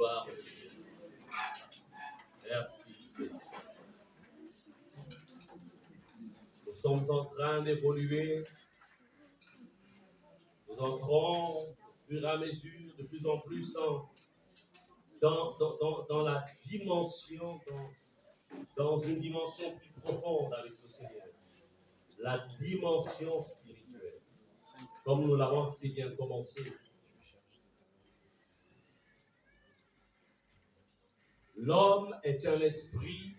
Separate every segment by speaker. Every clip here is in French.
Speaker 1: Gloire au Seigneur. Merci Seigneur. Nous sommes en train d'évoluer. Nous entrons au fur et à mesure, de plus en plus dans la dimension, dans une dimension plus profonde avec le Seigneur. La dimension spirituelle. Comme nous l'avons si bien commencé. L'homme est un esprit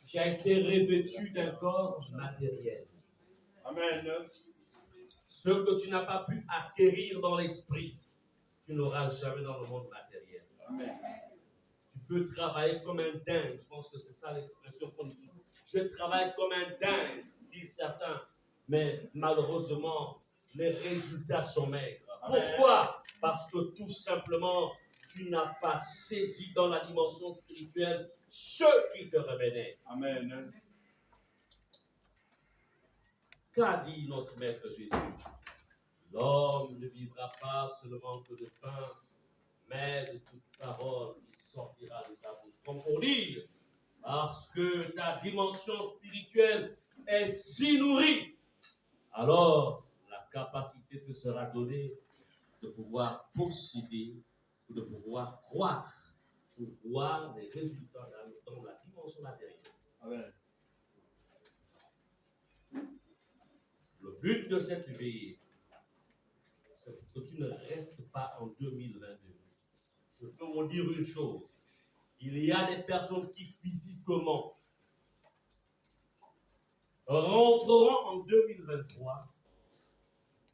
Speaker 1: qui a été revêtu d'un corps matériel.
Speaker 2: Amen.
Speaker 1: Ce que tu n'as pas pu acquérir dans l'esprit, tu n'auras jamais dans le monde matériel.
Speaker 2: Amen.
Speaker 1: Tu peux travailler comme un dingue. Je pense que c'est ça l'expression qu'on dit. Je travaille comme un dingue, disent certains. Mais malheureusement, les résultats sont maigres. Pourquoi? Parce que tout simplement, tu n'as pas saisi dans la dimension spirituelle ce qui te revenait.
Speaker 2: Amen.
Speaker 1: Qu'a dit notre Maître Jésus? L'homme ne vivra pas seulement que de pain, mais de toute parole qui sortira de sa bouche. Comme pour dire, parce que ta dimension spirituelle est si nourrie, alors la capacité te sera donnée de pouvoir posséder, de pouvoir croître, pour voir les résultats dans la dimension matérielle.
Speaker 2: Amen.
Speaker 1: Le but de cette veille, c'est que tu ne restes pas en 2022. Je peux vous dire une chose. Il y a des personnes qui physiquement rentreront en 2023,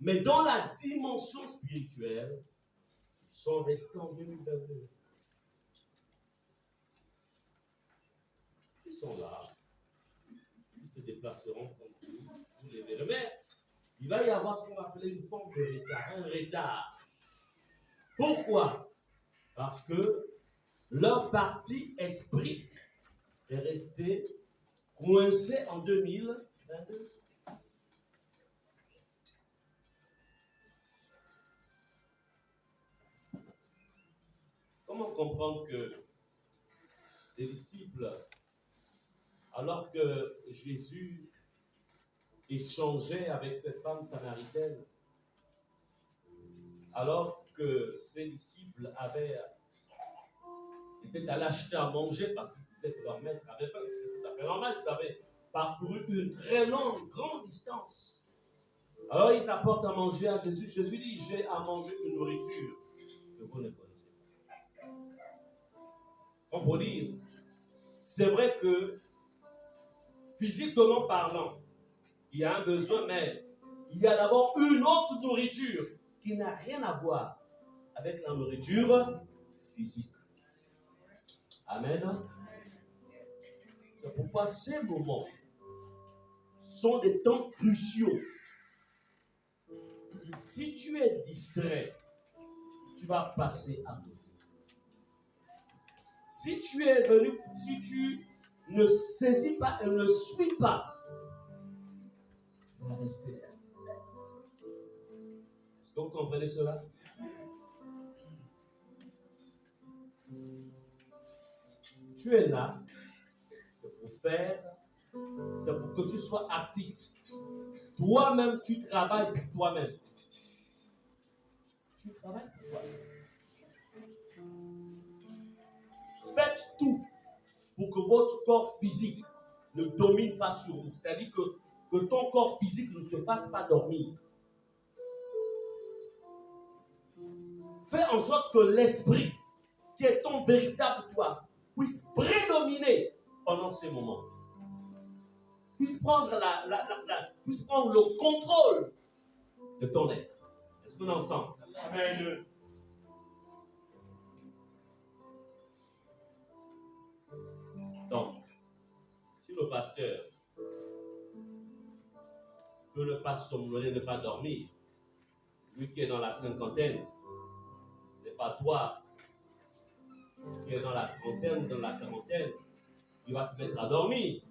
Speaker 1: mais dans la dimension spirituelle, ils sont restés en 2022. Ils sont là. Ils se déplaceront comme tous les verrez. Mais il va y avoir ce qu'on va appeler une forme de retard, un retard. Pourquoi? Parce que leur partie esprit est restée coincée en 2022. Comment comprendre que les disciples, alors que Jésus échangeait avec cette femme samaritaine, alors que ses disciples étaient allés acheter à manger parce qu'ils disaient que leur maître avait faim, c'était tout à fait normal, ils avaient parcouru une très grande distance. Alors ils apportent à manger à Jésus. Jésus dit, j'ai à manger une nourriture que vous ne connaissez pas. On peut dire, c'est vrai que physiquement parlant, il y a un besoin, mais il y a d'abord une autre nourriture qui n'a rien à voir avec la nourriture physique. Amen. C'est pourquoi ces moments sont des temps cruciaux. Si tu es distrait, tu vas passer à côté. Si tu es venu, si tu ne saisis pas et ne suis pas, tu vas rester là. Est-ce que vous comprenez cela? Tu es là, c'est pour que tu sois actif. Toi-même, tu travailles pour toi-même. Tu travailles pour toi-même. Faites tout pour que votre corps physique ne domine pas sur vous. C'est-à-dire que ton corps physique ne te fasse pas dormir. Fais en sorte que l'esprit, qui est ton véritable toi, puisse prédominer pendant ces moments. Puisse prendre le contrôle de ton être. Est-ce qu'on est ensemble?
Speaker 2: Amen.
Speaker 1: Donc, si le pasteur peut ne pas somnoler, ne pas dormir, lui qui est dans la cinquantaine, ce n'est pas toi qui est dans la trentaine, dans la quarantaine, qui va te mettre à dormir.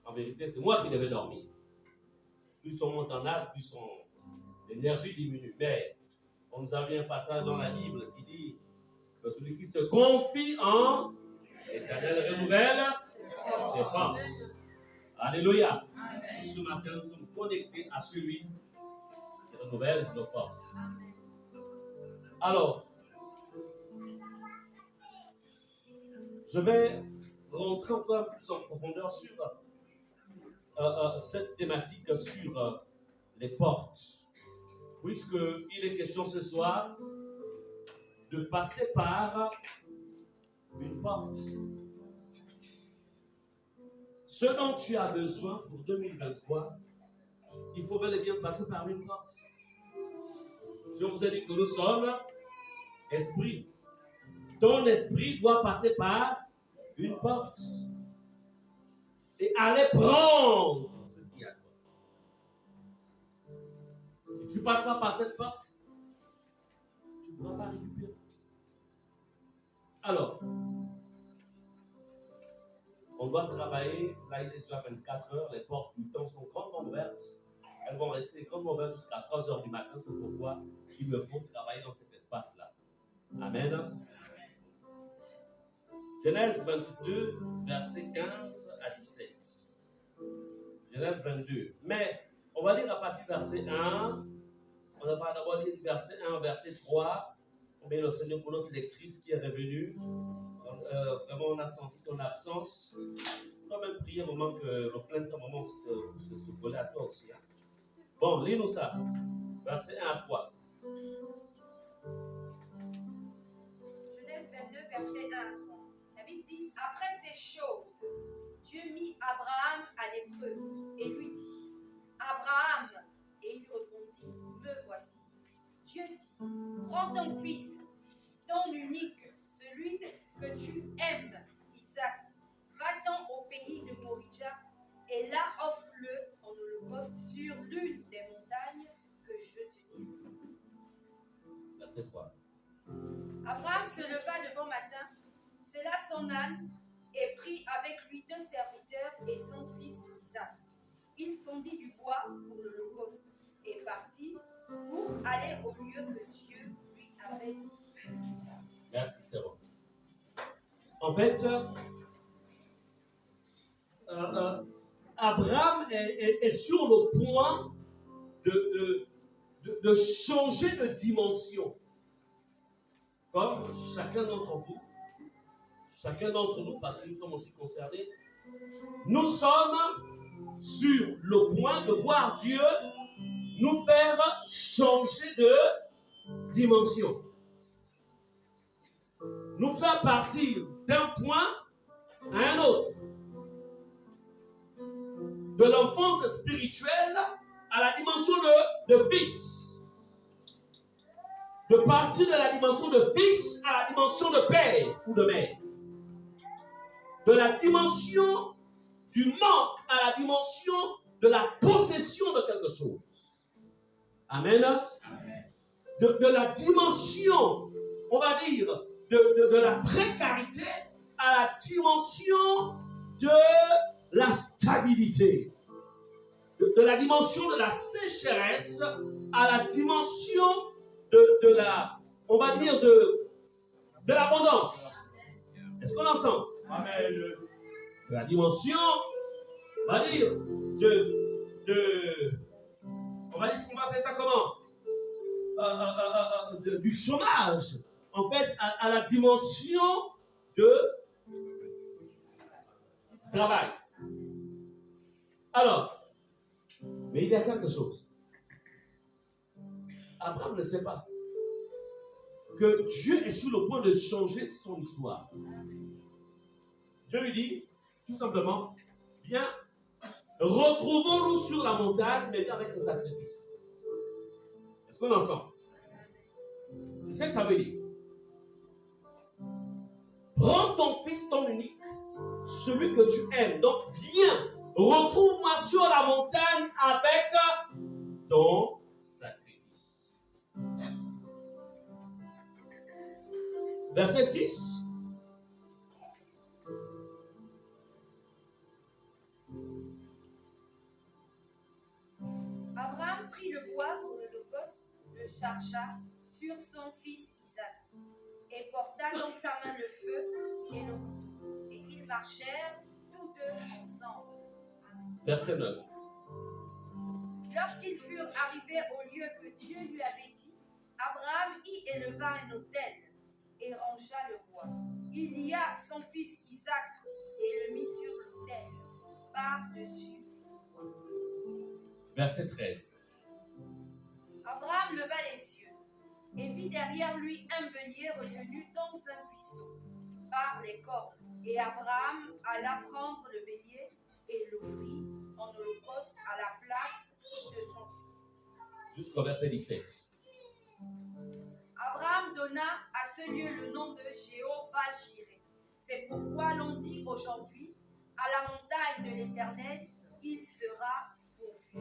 Speaker 1: En vérité, c'est moi qui devais dormir. Plus on monte en âge, plus l'énergie diminue. Mais on nous a vu un passage dans la Bible qui dit que celui qui se confie en l'Éternel renouvelle ses forces. Alléluia. Ce matin, nous sommes connectés à celui qui renouvelle nos forces. Alors, je vais rentrer encore plus en profondeur sur cette thématique sur les portes. Puisqu'il est question ce soir de passer par une porte. Ce dont tu as besoin pour 2023, il faut bel et bien passer par une porte. Je vous ai dit que nous sommes esprit. Ton esprit doit passer par une porte et aller prendre ce qu'il y a. Si tu ne passes pas par cette porte, tu ne pourras pas récupérer. Alors, on doit travailler. Là, il est déjà 24 heures. Les portes du temps sont grandement ouvertes. Elles vont rester grandement ouvertes jusqu'à 3 heures du matin. C'est pourquoi il me faut travailler dans cet espace-là. Amen. Genèse 22, versets 15 à 17. Genèse 22. Mais on va lire à partir du verset 1. On va d'abord lire verset 1, verset 3. On met le Seigneur pour notre lectrice qui est revenue. Vraiment, on a senti ton absence. On doit même prier un moment que le plein de ton moment se coller à toi aussi. Hein. Bon, lis-nous ça. Verset 1 à 3.
Speaker 3: Genèse 22, verset 1 à 3. La Bible dit: après ces choses, Dieu mit Abraham à l'épreuve et lui dit: Abraham. Et il lui répondit: me voici. Dieu dit: prends ton fils, ton unique, celui que tu aimes, Isaac, va-t'en au pays de Moria et là offre-le en holocauste sur l'une des montagnes que je te dis.
Speaker 1: Verset 3.
Speaker 3: Abraham se leva de bon matin, sella son âne et prit avec lui 2 serviteurs et son fils Isaac. Il fondit du bois pour l'holocauste et partit pour aller au lieu que Dieu lui avait dit.
Speaker 1: Merci, c'est bon. En fait, Abraham est sur le point de changer de dimension. Comme chacun d'entre vous, chacun d'entre nous, parce que nous sommes aussi concernés, nous sommes sur le point de voir Dieu nous faire changer de dimension. Nous faire partir d'un point à un autre. De l'enfance spirituelle à la dimension de fils. De partir de la dimension de fils à la dimension de père ou de mère. De la dimension du manque à la dimension de la possession de quelque chose. Amen. De la dimension, on va dire, de la précarité à la dimension de la stabilité. De la dimension de la sécheresse à la dimension de la, on va dire, de l'abondance. Est-ce qu'on entend?
Speaker 2: Amen.
Speaker 1: De la dimension, on va dire, on va dire, on va appeler ça comment? Du chômage. En fait, à la dimension de travail. Alors, mais il y a quelque chose. Abraham ne sait pas que Dieu est sur le point de changer son histoire. Dieu lui dit, tout simplement, viens, retrouvons-nous sur la montagne, mais viens avec un sacrifice. Est-ce qu'on est ensemble? C'est ce que ça veut dire. Prends ton fils, ton unique, celui que tu aimes. Donc, viens, retrouve-moi sur la montagne avec ton sacrifice. Verset 6.
Speaker 3: Abraham prit le bois pour l'holocauste, le chargea sur son fils Isaac et porta passa dans sa main le feu et le couteau. Et ils marchèrent tous deux ensemble. Amen.
Speaker 1: Verset 9.
Speaker 3: Lorsqu'ils furent arrivés au lieu que Dieu lui avait dit, Abraham y éleva un autel et rangea le bois. Il lia son fils Isaac et le mit sur l'autel, par-dessus.
Speaker 1: Verset 13.
Speaker 3: Abraham leva les yeux et vit derrière lui un bélier retenu dans un buisson par les cornes. Et Abraham alla prendre le bélier et l'offrit en holocauste à la place de son fils.
Speaker 1: Jusqu'au verset 17.
Speaker 3: Abraham donna à ce lieu le nom de Jéhovah-Jireh. C'est pourquoi l'on dit aujourd'hui, à la montagne de l'Éternel, il sera pourvu.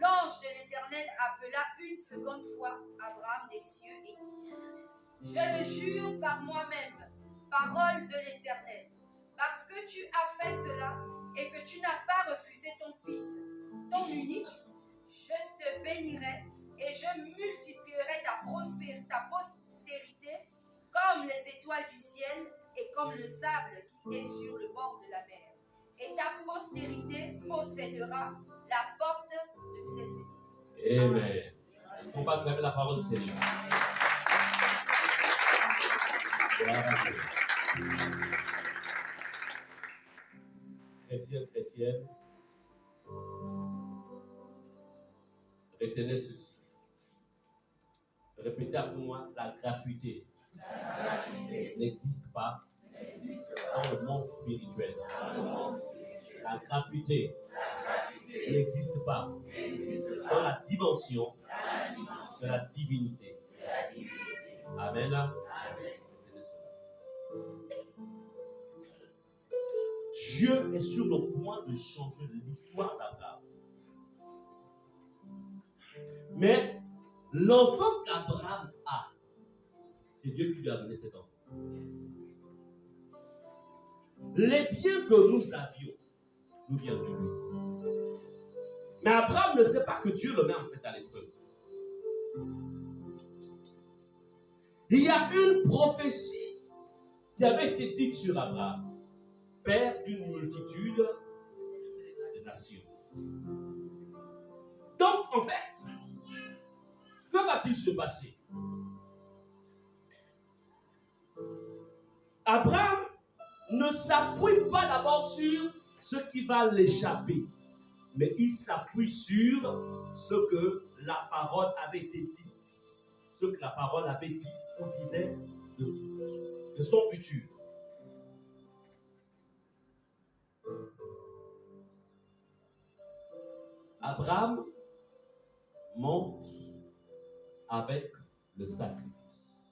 Speaker 3: L'ange de l'Éternel appela une seconde fois Abraham des cieux et dit, je le jure par moi-même, parole de l'Éternel, parce que tu as fait cela et que tu n'as pas refusé ton fils, ton unique, je te bénirai et je multiplierai ta postérité comme les étoiles du ciel et comme le sable qui est sur le bord de la mer. Et ta postérité possédera la porte de ses ennemis.
Speaker 1: Amen. Est-ce qu'on va acclamer la parole du Seigneur? Chrétiens, chrétiennes, retenez ceci. Répétez après moi, la gratuité n'existe pas dans le monde spirituel. La gratuité n'existe pas dans la dimension de la divinité. Amen. Retenez cela. Dieu est sur le point de changer l'histoire d'Abraham. Mais l'enfant qu'Abraham a, c'est Dieu qui lui a donné cet enfant. Les biens que nous avions nous viennent de lui. Mais Abraham ne sait pas que Dieu le met en fait à l'épreuve. Il y a une prophétie qui avait été dite sur Abraham, père d'une multitude de nations. Donc, en fait, que va-t-il se passer? Abraham ne s'appuie pas d'abord sur ce qui va l'échapper, mais il s'appuie sur ce que la parole avait été dite, ce que la parole avait dit ou disait de son futur. Abraham monte avec le sacrifice.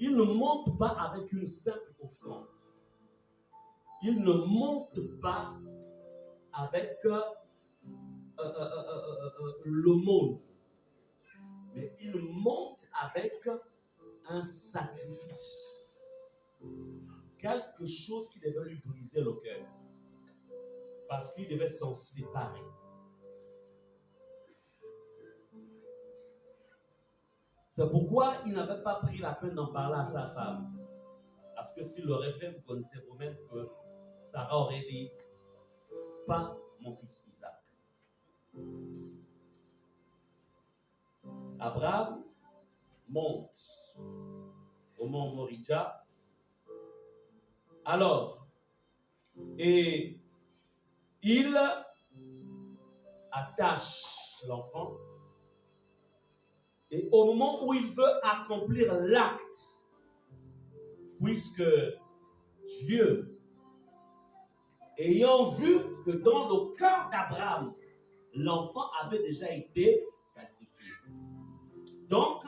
Speaker 1: Il ne monte pas avec une simple offrande. Il ne monte pas avec l'aumône. Mais il monte avec un sacrifice. Quelque chose qui devait lui briser le cœur. Parce qu'il devait s'en séparer. C'est pourquoi il n'avait pas pris la peine d'en parler à sa femme. Parce que s'il l'aurait fait, vous connaissez vous-même que Sarah aurait dit, pas mon fils Isaac. Abraham monte au mont Moriah. Alors, et il attache l'enfant. Et au moment où il veut accomplir l'acte, puisque Dieu, ayant vu que dans le cœur d'Abraham, l'enfant avait déjà été sacrifié. Donc,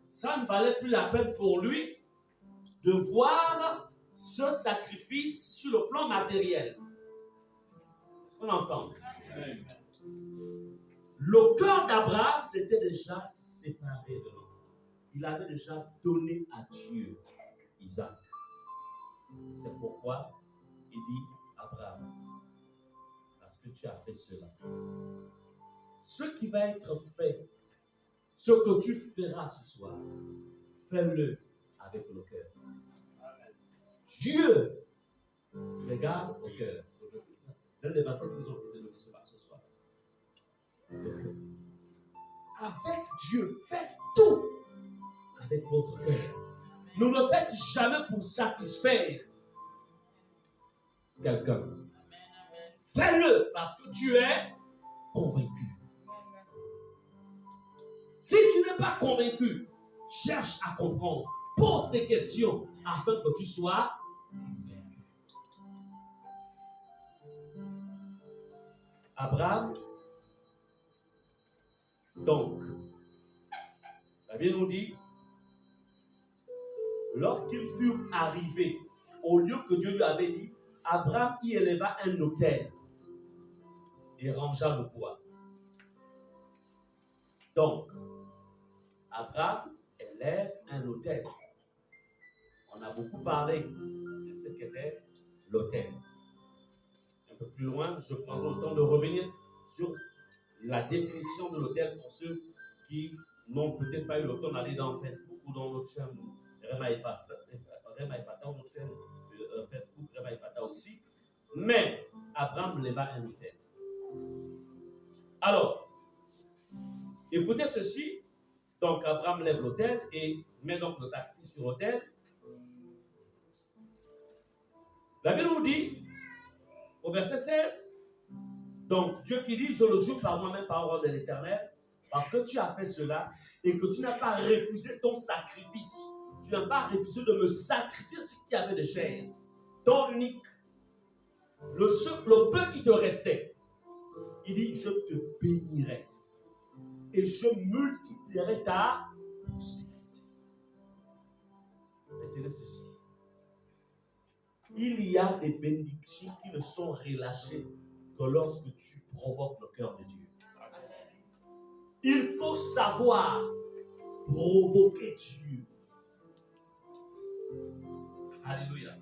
Speaker 1: ça ne valait plus la peine pour lui de voir ce sacrifice sur le plan matériel. Est-ce qu'on est ensemble? Amen. Le cœur d'Abraham s'était déjà séparé de l'enfant. Il avait déjà donné à Dieu Isaac. C'est pourquoi il dit, Abraham, parce que tu as fait cela. Ce qui va être fait, ce que tu feras ce soir, fais-le avec le cœur. Dieu regarde au cœur. Dans les versets que nous avons donné ce soir. Avec Dieu, faites tout avec votre cœur. Ne le faites jamais pour satisfaire quelqu'un. Fais-le parce que tu es convaincu. Si tu n'es pas convaincu, cherche à comprendre. Pose des questions afin que tu sois convaincu. Abraham, donc, la Bible nous dit, lorsqu'ils furent arrivés au lieu que Dieu lui avait dit, Abraham y éleva un autel et rangea le bois. Donc, Abraham élève un autel. On a beaucoup parlé de ce qu'était l'autel. Un peu plus loin, je prendrai le temps de revenir sur la définition de l'autel pour ceux qui n'ont peut-être pas eu le temps d'aller dans Facebook ou dans notre chaîne Rema Efata, notre chaîne Facebook Rema Efata aussi. Mais Abraham leva un autel. Alors, écoutez ceci. Donc, Abraham lève l'autel et met donc le sacrifice sur l'autel. La Bible nous dit, au verset 16, donc Dieu qui dit, je le jure par moi-même, parole de l'Éternel, parce que tu as fait cela et que tu n'as pas refusé ton sacrifice. Tu n'as pas refusé de me sacrifier ce qui avait de chair. Ton unique, le peu qui te restait. Il dit, je te bénirai et je multiplierai ta postérité. Retenez ceci. Il y a des bénédictions qui ne sont relâchées que lorsque tu provoques le cœur de Dieu. Il faut savoir provoquer Dieu. Alléluia.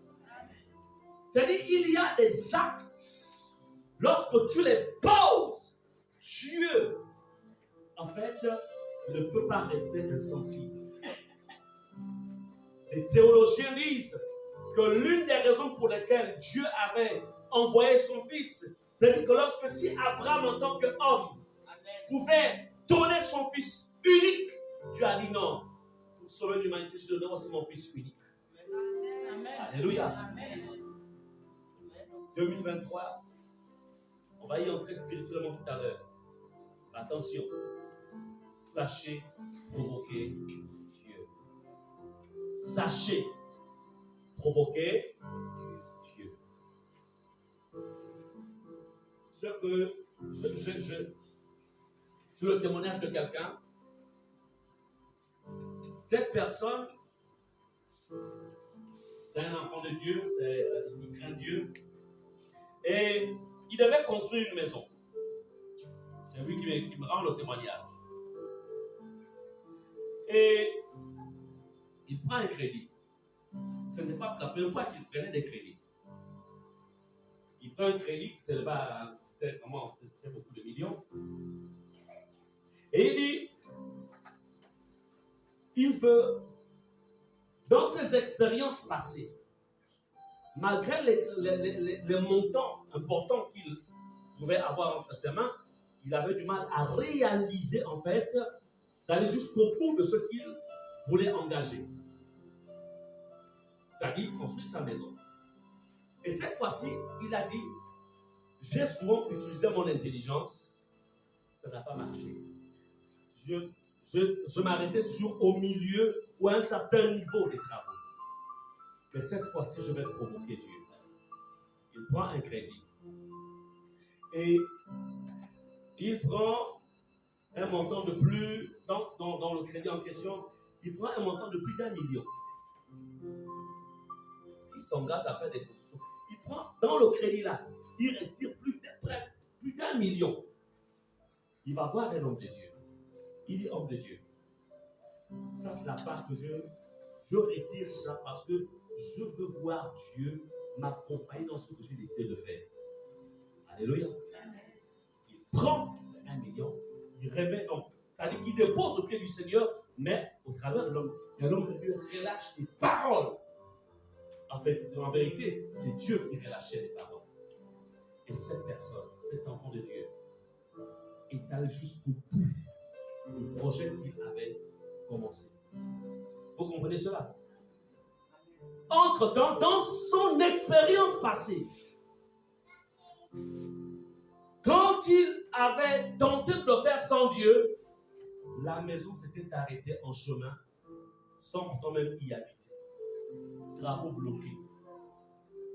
Speaker 1: C'est-à-dire, il y a des actes, lorsque tu les poses, Dieu, en fait, ne peut pas rester insensible. Les théologiens disent que l'une des raisons pour lesquelles Dieu avait envoyé son fils, c'est-à-dire que lorsque si Abraham en tant qu'homme pouvait donner son fils unique, Dieu a dit non, pour sauver l'humanité, je donne aussi mon fils unique. Amen. Alléluia. Amen. 2023, on va y entrer spirituellement tout à l'heure. Attention, sachez provoquer Dieu. Sachez provoquer Dieu. Ce que sur le témoignage de quelqu'un, cette personne, c'est un enfant de Dieu, il craint Dieu, et il devait construire une maison. C'est lui qui me rend le témoignage. Et il prend un crédit. Ce n'est pas la première fois qu'il prenait des crédits. Il prend un crédit qui c'était beaucoup de millions. Et il dit, il veut, dans ses expériences passées, malgré les montants importants qu'il pouvait avoir entre ses mains, il avait du mal à réaliser, en fait, d'aller jusqu'au bout de ce qu'il voulait engager. C'est-à-dire construire sa maison. Et cette fois-ci, il a dit, j'ai souvent utilisé mon intelligence, ça n'a pas marché. Je m'arrêtais toujours au milieu ou à un certain niveau des travaux. Mais cette fois-ci, je vais provoquer Dieu. Il prend un crédit. Et il prend un montant de plus, dans le crédit en question, il prend un montant de plus d'1 million. Il s'engage à faire des constructions. Il prend, dans le crédit là, il retire plus d'1 million. Il va voir un homme de Dieu. Il dit, homme de Dieu, ça c'est la part que je retire ça parce que je veux voir Dieu m'accompagner dans ce que j'ai décidé de faire. Alléluia. Il prend 1 million, il remet donc, ça veut dire qu'il dépose au pied du Seigneur, mais au travers de l'homme, Et l'homme de Dieu relâche les paroles. En fait, en vérité, c'est Dieu qui relâchait les paroles. Et cette personne, cet enfant de Dieu, est allé jusqu'au bout du projet qu'il avait commencé. Vous comprenez cela? Entre-temps, dans son expérience passée, quand il avait tenté de le faire sans Dieu, la maison s'était arrêtée en chemin sans pourtant même y habiter. Travaux bloqués.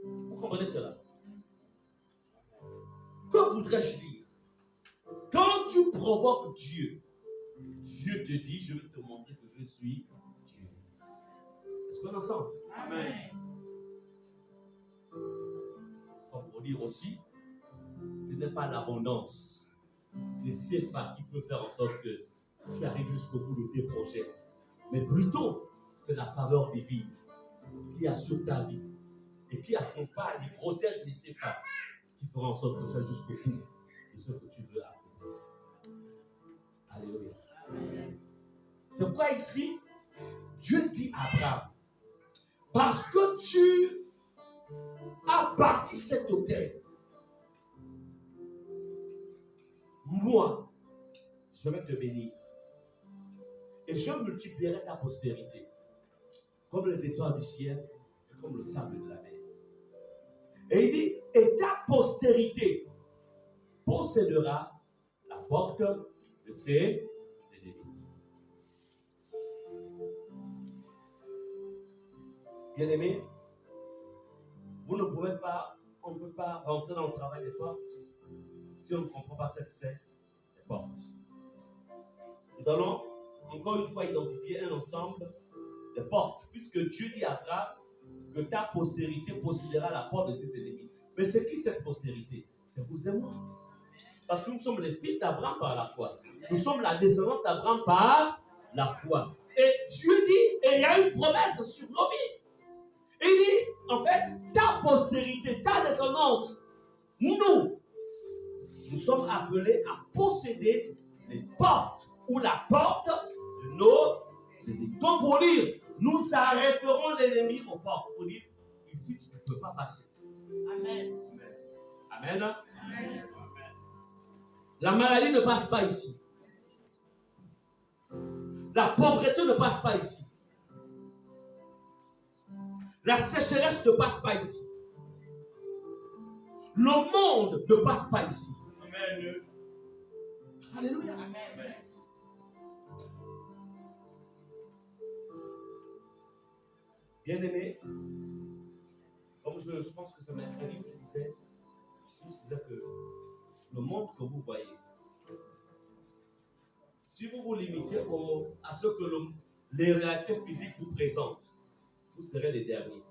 Speaker 1: Vous comprenez cela? Que voudrais-je dire? Quand tu provoques Dieu, Dieu te dit, je vais te montrer que je suis Dieu. Est-ce qu'on est ensemble?
Speaker 2: Amen.
Speaker 1: Comme pour dire aussi, ce n'est pas l'abondance des CFA qui peut faire en sorte que tu arrives jusqu'au bout de tes projets. Mais plutôt, c'est la faveur divine qui assure ta vie et qui accompagne et protège les CFA qui fera en sorte que tu ailles jusqu'au bout de ce que tu veux accomplir. Alléluia. C'est pourquoi ici, Dieu dit à Abraham, parce que tu as bâti cet autel, moi, je vais te bénir. Et je multiplierai ta postérité, comme les étoiles du ciel et comme le sable de la mer. Et il dit, et ta postérité possédera la porte de ses ennemis. Bien-aimés, vous ne pouvez pas, on ne peut pas rentrer dans le travail des portes si on ne comprend pas ce que c'est les portes. Nous allons encore une fois identifier un ensemble de portes, puisque Dieu dit à Abraham que ta postérité possédera la porte de ses ennemis. Mais c'est qui cette postérité? C'est vous et moi. Parce que nous sommes les fils d'Abraham par la foi. Nous sommes la descendance d'Abraham par la foi. Et Dieu dit, et il y a une promesse sur nos vies. Et il dit, en fait, ta postérité, ta descendance, nous sommes appelés à posséder les portes ou la porte de nos ennemis. Comme pour dire, nous arrêterons l'ennemi aux portes. Pour dire, ici tu ne peux pas passer. Amen. Amen. Amen. La maladie ne passe pas ici. La pauvreté ne passe pas ici. La sécheresse ne passe pas ici. Le monde ne passe pas ici.
Speaker 2: Amen.
Speaker 1: Alléluia.
Speaker 2: Amen.
Speaker 1: Bien-aimé, comme je pense que c'est mercredi où je disais que le monde que vous voyez, si vous vous limitez à ce que les réalités physiques vous présentent, vous serez les derniers.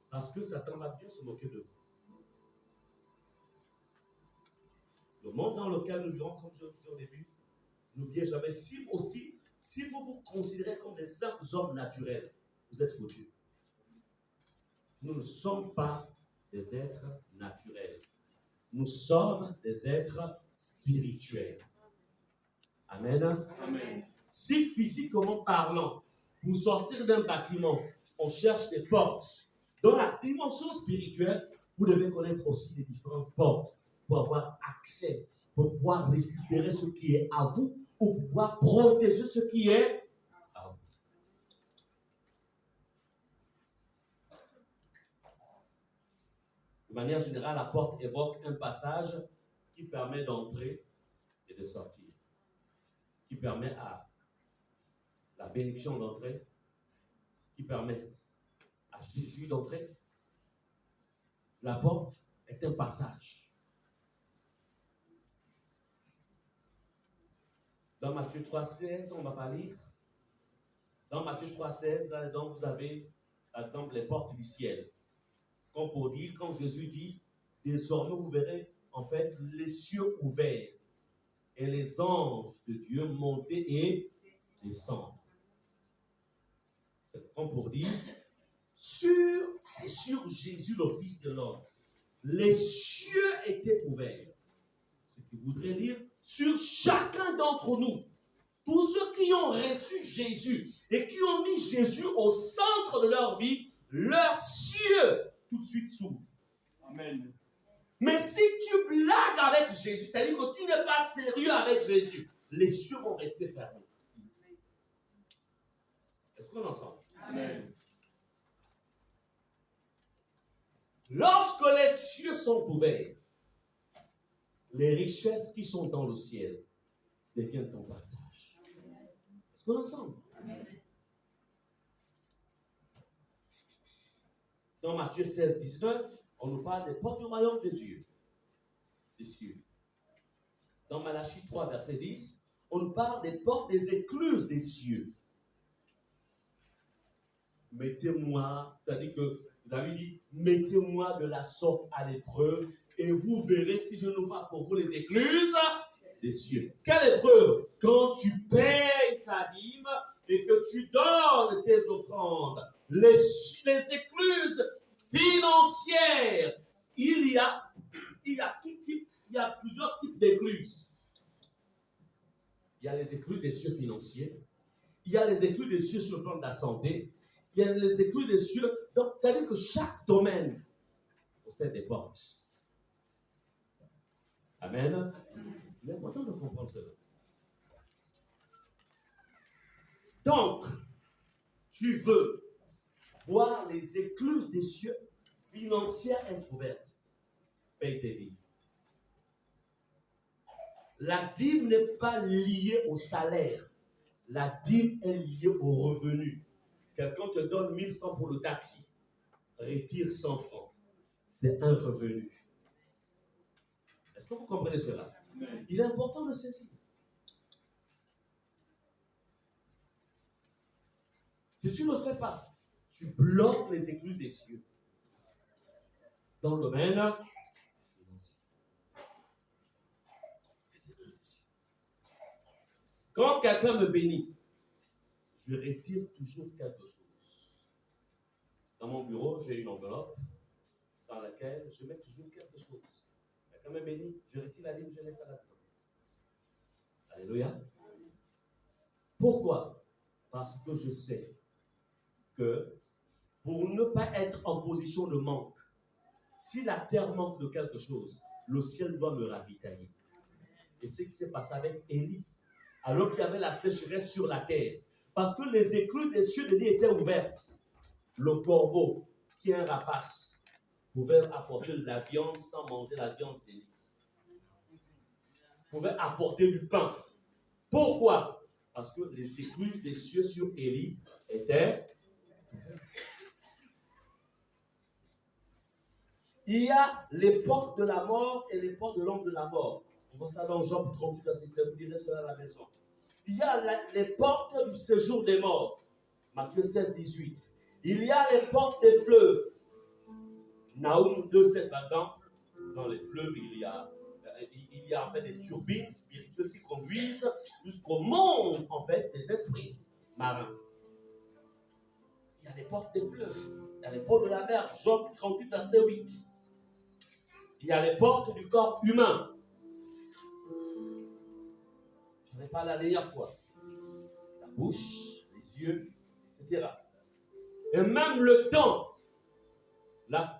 Speaker 1: Parce que Satan va bien se moquer de vous. Le monde dans lequel nous vivons, comme je le disais au début, n'oubliez jamais, si vous vous considérez comme des simples hommes naturels, vous êtes foutus. Nous ne sommes pas des êtres naturels. Nous sommes des êtres spirituels. Amen.
Speaker 2: Amen.
Speaker 1: Si physiquement parlant, pour sortir d'un bâtiment, on cherche des portes, dans la dimension spirituelle, vous devez connaître aussi les différentes portes pour avoir accès, pour pouvoir récupérer ce qui est à vous ou pour pouvoir protéger ce qui est à vous. De manière générale, la porte évoque un passage qui permet d'entrer et de sortir, qui permet à la bénédiction d'entrer, qui permet à Jésus d'entrer. La porte est un passage. Dans Matthieu 3,16, on ne va pas lire. Dans Matthieu 3,16, là-dedans, vous avez, par exemple, les portes du ciel. Comme pour dire, quand Jésus dit, désormais vous verrez, en fait, les cieux ouverts et les anges de Dieu monter et descendre. C'est comme pour dire, si sur Jésus, le Fils de l'homme, les cieux étaient ouverts, ce qui voudrait dire, sur chacun d'entre nous, Tous ceux qui ont reçu Jésus et qui ont mis Jésus au centre de leur vie, leurs cieux tout de suite s'ouvrent.
Speaker 2: Amen.
Speaker 1: Mais si tu blagues avec Jésus, c'est-à-dire que tu n'es pas sérieux avec Jésus, les cieux vont rester fermés. Est-ce qu'on est ensemble?
Speaker 2: Amen.
Speaker 1: Lorsque les cieux sont ouverts, les richesses qui sont dans le ciel deviennent ton partage. Est-ce qu'on est ensemble? Dans Matthieu 16, 19, on nous parle des portes du royaume de Dieu, des cieux. Dans Malachie 3, verset 10, on nous parle des portes des écluses des cieux. Mettez-moi, c'est-à-dire que David dit, mettez-moi de la sorte à l'épreuve et vous verrez si je n'ouvre pas pour vous les écluses des cieux. Quelle épreuve? Quand tu payes ta dîme et que tu donnes tes offrandes, les écluses financières, il y a plusieurs types d'écluses. Il y a les écluses des cieux financiers, il y a les écluses des cieux sur le plan de la santé, il y a les écluses des cieux. Donc, ça veut dire que chaque domaine possède des portes. Amen. Il est important de comprendre cela. Donc, tu veux voir les écluses des cieux financières être ouvertes. Paye tes dîmes. La dîme n'est pas liée au salaire. La dîme est liée au revenu. Quelqu'un te donne 1000 francs pour le taxi. Retire 100 francs. C'est un revenu. Est-ce que vous comprenez cela? Il est important de saisir. Si tu ne le fais pas, tu bloques les écluses des cieux dans le domaine financier. Quand quelqu'un me bénit, je retire toujours quelque chose. Dans mon bureau, j'ai une enveloppe dans laquelle je mets toujours quelque chose. Quelqu'un me bénit, je retire la dîme, je laisse ça là-dedans. Alléluia. Pourquoi? Parce que je sais que pour ne pas être en position de manque, si la terre manque de quelque chose, le ciel doit me ravitailler. Et c'est ce qui s'est passé avec Élie, alors qu'il y avait la sécheresse sur la terre. Parce que les écluses des cieux d'Élie étaient ouvertes. Le corbeau, qui est un rapace, pouvait apporter de la viande sans manger la viande d'Élie. Pouvait apporter du pain. Pourquoi? Parce que les écluses des cieux sur Élie étaient ouvertes. Il y a les portes de la mort et les portes de l'ombre de la mort. On voit ça dans Job 38, verset 7, vous direz cela à la maison. Il y a les portes du séjour des morts. Matthieu 16, 18. Il y a les portes des fleuves. Naoum 2, 7, par exemple. Dans les fleuves, il y a en fait des turbines spirituelles qui conduisent jusqu'au monde, en fait, des esprits marins. Il y a les portes des fleuves. Il y a les portes de la mer. Job 38, verset 8. Il y a les portes du corps humain. J'en ai parlé la dernière fois. La bouche, les yeux, etc. Et même le temps. Là,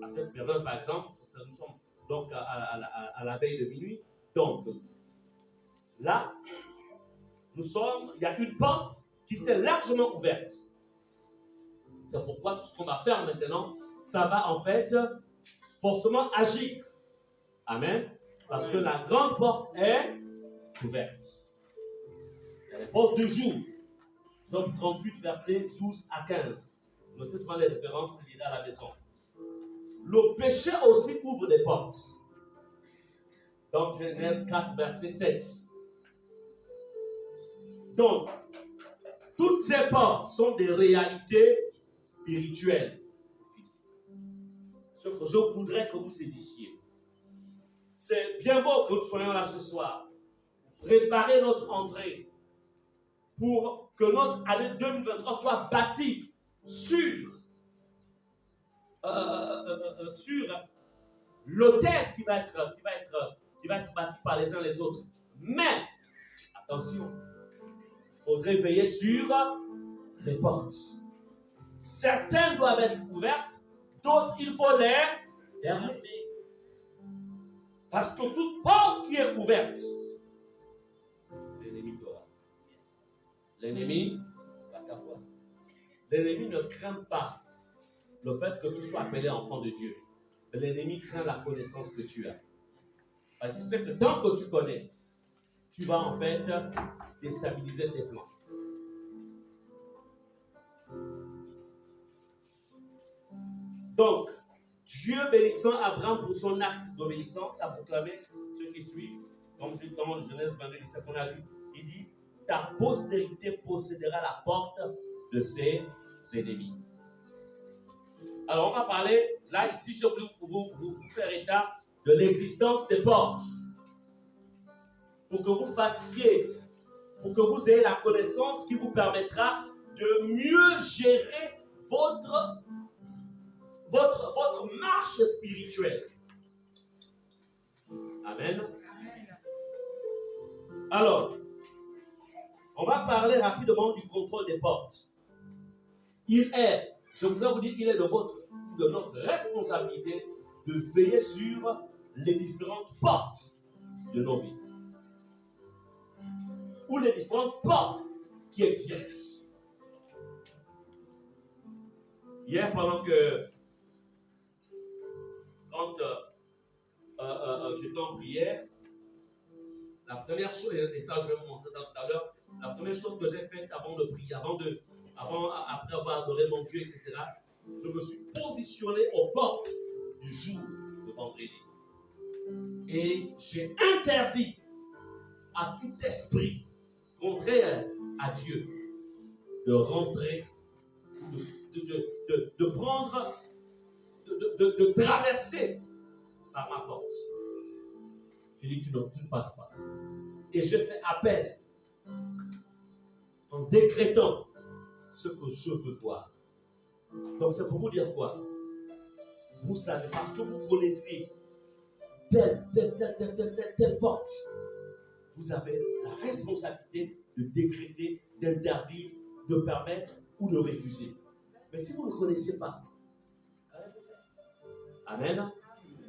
Speaker 1: à cette période, par exemple, nous sommes donc à la veille de minuit. Donc, là, il y a une porte qui s'est largement ouverte. C'est pourquoi tout ce qu'on va faire maintenant, ça va en fait forcément agir. Amen. Parce que la grande porte est ouverte. Il y a les portes du jour. Job 38, versets 12 à 15. Notez seulement les références, vous lirez à la maison. Le péché aussi ouvre des portes. Dans Genèse 4, verset 7. Donc, toutes ces portes sont des réalités spirituelles. Ce que je voudrais que vous saisissiez. C'est bien beau que nous soyons là ce soir. Préparer notre entrée pour que notre année 2023 soit bâtie sur l'autel qui va être bâti par les uns les autres. Mais, attention, faudrait veiller sur les portes. Certaines doivent être ouvertes, d'autres, il faut les fermer. Parce que toute porte qui est ouverte, l'ennemi t'aura. L'ennemi va t'avoir. L'ennemi ne craint pas le fait que tu sois appelé enfant de Dieu. L'ennemi craint la connaissance que tu as. Parce qu'il sait que tant que tu connais, tu vas en fait déstabiliser ses plans. Donc, Dieu bénissant Abraham pour son acte d'obéissance a proclamé ce qui suit, comme dans Genèse 22, 17, on a lu, il dit, ta postérité possédera la porte de ses ennemis. Alors, on va parler, là, ici, je vais vous faire état de l'existence des portes. Pour que vous fassiez, pour que vous ayez la connaissance qui vous permettra de mieux gérer votre marche spirituelle. Amen. Alors, on va parler rapidement du contrôle des portes. Je voudrais vous dire, il est de notre responsabilité de veiller sur les différentes portes de nos vies. Ou les différentes portes qui existent. Hier, pendant que quand j'étais en prière, la première chose, et ça je vais vous montrer ça tout à l'heure, la première chose que j'ai faite avant de prier, après avoir adoré mon Dieu, etc., je me suis positionné aux portes du jour de vendredi. Et j'ai interdit à tout esprit contraire à Dieu de rentrer, de prendre, de traverser par ma porte. J'ai dit, tu ne passes pas. Et je fais appel en décrétant ce que je veux voir. Donc c'est pour vous dire quoi? Vous savez, parce que vous connaissez telle porte, vous avez la responsabilité de décréter, d'interdire, de permettre ou de refuser. Mais si vous ne connaissez pas, amen.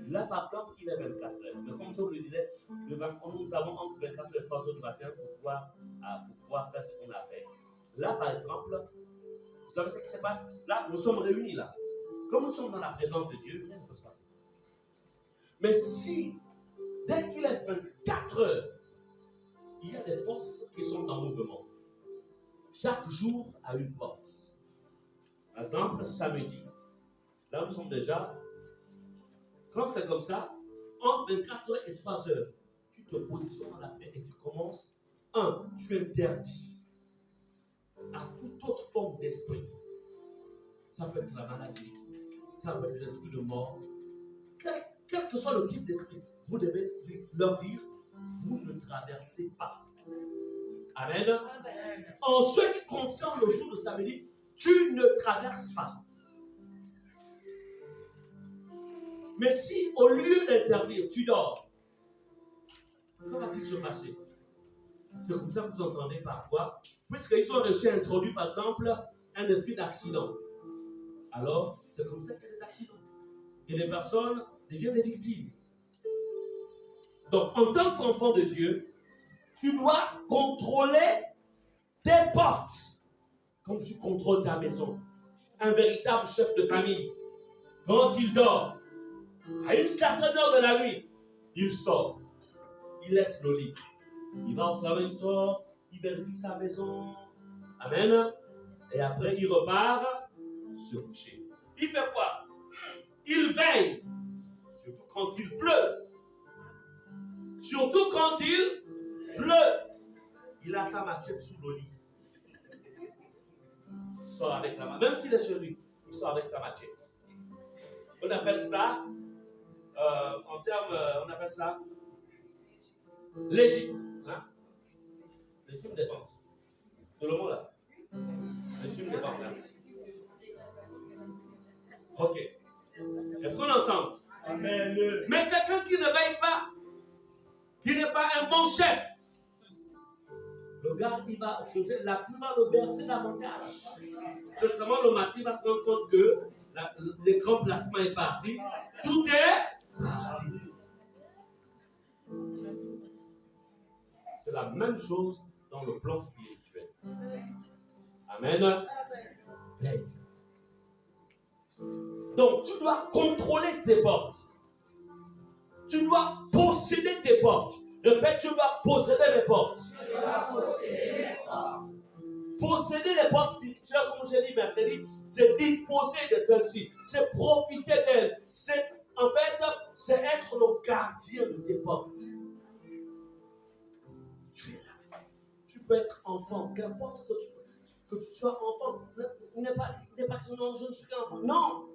Speaker 1: Là, par exemple, il est 24 heures. Mais comme je vous le disais, nous avons entre 24 et 3 heures du matin pour pouvoir faire ce qu'on a fait. Là, par exemple, vous savez ce qui se passe? Là, nous sommes réunis là. Comme nous sommes dans la présence de Dieu, rien ne peut se passer. Mais si, dès qu'il est 24 heures, il y a des forces qui sont en mouvement. Chaque jour a une porte. Par exemple, samedi. Là, nous sommes déjà. Quand c'est comme ça, entre 24 heures et 3 heures, tu te positionnes dans la paix et tu commences. Tu interdis à toute autre forme d'esprit. Ça peut être la maladie, ça peut être des esprits de mort. Quel que soit le type d'esprit, vous devez leur dire, vous ne traversez pas. Amen. Amen. En ce qui concerne le jour de samedi, tu ne traverses pas. Mais si au lieu d'interdire, tu dors, comment va-t-il se passer? C'est comme ça que vous entendez parfois, puisqu'ils ont reçu introduit par exemple un esprit d'accident. Alors, c'est comme ça qu'il y a des accidents. Et les personnes deviennent des victimes. Donc, en tant qu'enfant de Dieu, tu dois contrôler tes portes, comme tu contrôles ta maison. Un véritable chef de famille, quand il dort, à une certaine heure de la nuit, il sort, il laisse le lit. Il va au travail, il sort, il vérifie sa maison. Amen. Et après, il repart se coucher. Il fait quoi? Il veille, surtout quand il pleut. Surtout quand il pleut. Il a sa machette sous le lit. Il sort avec la machette. Même s'il est chez lui, il sort avec sa machette. On appelle ça, on appelle ça légitime. Hein? Légitime défense. C'est le mot là. Légitime défense. Hein? Ok. Est-ce qu'on est ensemble?
Speaker 2: Amen.
Speaker 1: Mais quelqu'un qui ne veille pas, qui n'est pas un bon chef, le gars, il va, la pluie va le bercer davantage. C'est seulement le matin, il va se rendre compte que l'écran placement est parti. Tout est parti. C'est la même chose dans le plan spirituel. Amen. Veille. Donc, tu dois contrôler tes portes. Tu dois posséder tes portes. Répète, tu dois posséder mes portes.
Speaker 3: Je dois posséder mes portes.
Speaker 1: Posséder les portes spirituelles, comme j'ai dit mercredi, c'est disposer de celles-ci. C'est profiter d'elles. En fait, c'est être le gardien de tes portes. Tu es là. Tu peux être enfant. Qu'importe que tu sois enfant. Il n'est pas question de je ne suis qu'un enfant. Non.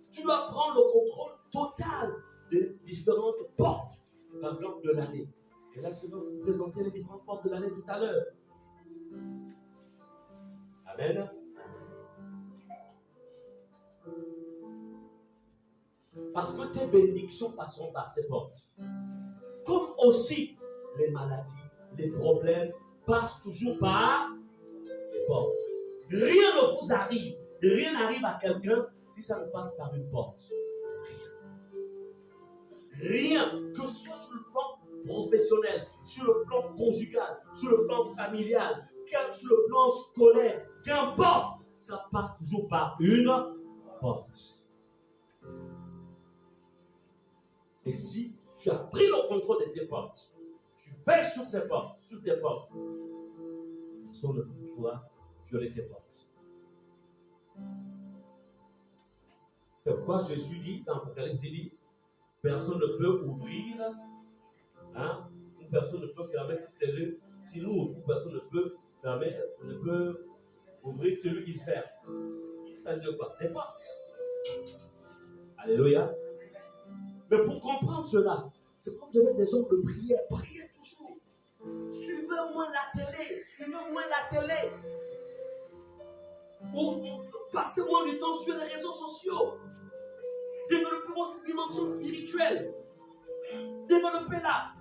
Speaker 1: Tu dois prendre le contrôle total des différentes portes, par exemple de l'année. Et là, je vais vous présenter les différentes portes de l'année tout à l'heure. Amen. Parce que tes bénédictions passeront par ces portes. Comme aussi les maladies, les problèmes passent toujours par les portes. Rien ne vous arrive, rien n'arrive à quelqu'un si ça ne passe par une porte. Rien, que ce soit sur le plan professionnel, sur le plan conjugal, sur le plan familial, sur le plan scolaire, qu'importe, ça passe toujours par une porte. Et si tu as pris le contrôle de tes portes, tu veilles sur ces portes, sur tes portes, personne ne pourra violer tes portes. C'est pourquoi Jésus dit, dans l'Apocalypse, il dit, personne ne peut ouvrir, une personne ne peut fermer si c'est lui, si nous, personne ne peut fermer, ne peut ouvrir celui qui ferme. Il s'agit de quoi? Des portes. Alléluia. Mais pour comprendre cela, c'est pour vous devez être des hommes de prière. Priez toujours. Suivez-moi la télé. Suivez-moi la télé. Passez-moi du temps sur les réseaux sociaux. Développez votre dimension spirituelle. Développez-la.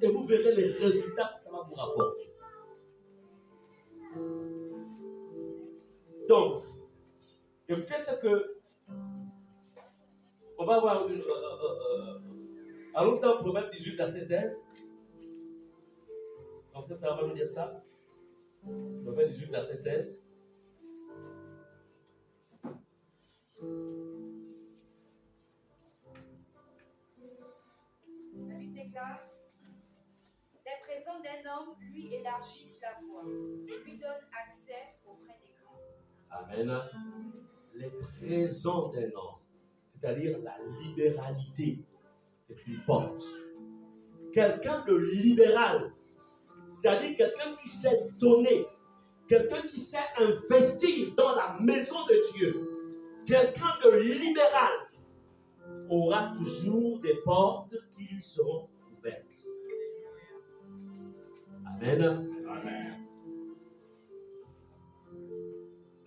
Speaker 1: Et vous verrez les résultats que ça va vous rapporter. Donc, écoutez ce que on va avoir une. Allons dans Proverbe 18, verset 16. Donc, ça va nous dire ça. Proverbe 18, verset 16.
Speaker 3: La Bible déclare: les présents d'un homme lui élargissent la voie et lui donnent accès auprès des grands.
Speaker 1: Amen. Les présents d'un homme, c'est-à-dire la libéralité, c'est une porte. Quelqu'un de libéral, c'est-à-dire quelqu'un qui sait donner, quelqu'un qui sait investir dans la maison de Dieu, quelqu'un de libéral aura toujours des portes qui lui seront ouvertes. Amen.
Speaker 2: Amen.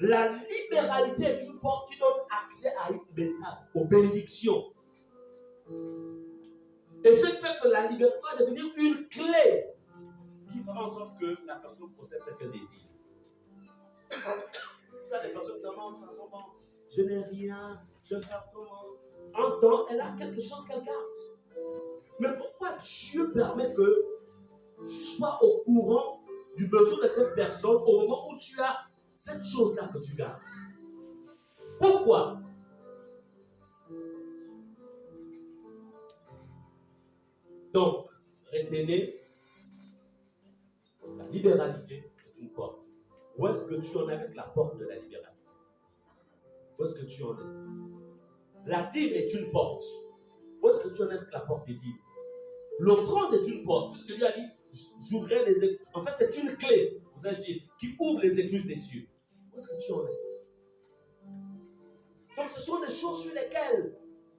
Speaker 1: La libéralité est une porte qui donne accès aux bénédictions. Et ce qui fait que la liberté va devenir une clé qui fera en sorte que la personne possède ce qu'elle désire. Ça, des personnes qui disent non, de toute façon, bon, je n'ai rien, je vais faire comment? En temps, elle a quelque chose qu'elle garde. Mais pourquoi Dieu permet que tu sois au courant du besoin de cette personne au moment où tu as cette chose-là que tu gardes? Pourquoi? Donc, retenez, la libéralité est une porte. Où est-ce que tu en es avec la porte de la libéralité? Où est-ce que tu en es? La dîme est une porte. Où est-ce que tu en es avec la porte des dîmes? L'offrande est une porte, puisque Dieu a dit, j'ouvrirai les écluses. En fait, c'est une clé, voudrais-je dire, qui ouvre les écluses des cieux. Où est-ce que tu en es? Donc, ce sont des choses sur lesquelles,